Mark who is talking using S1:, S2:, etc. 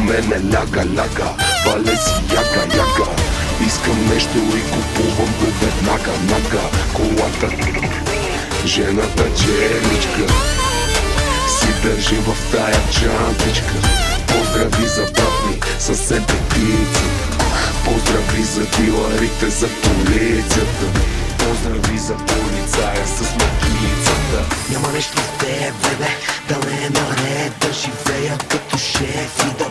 S1: мене ляга, вале си яга. Искам нещо и купувам го веднага, колата, жената черничка си държи в тая чантичка. Поздрави за брат ми, съсед певица. Поздрави за дилърите, за полицията. Поздрави за полицая с макицата.
S2: Няма нещо в теб, бебе, да не е наред, да живея като шеф и да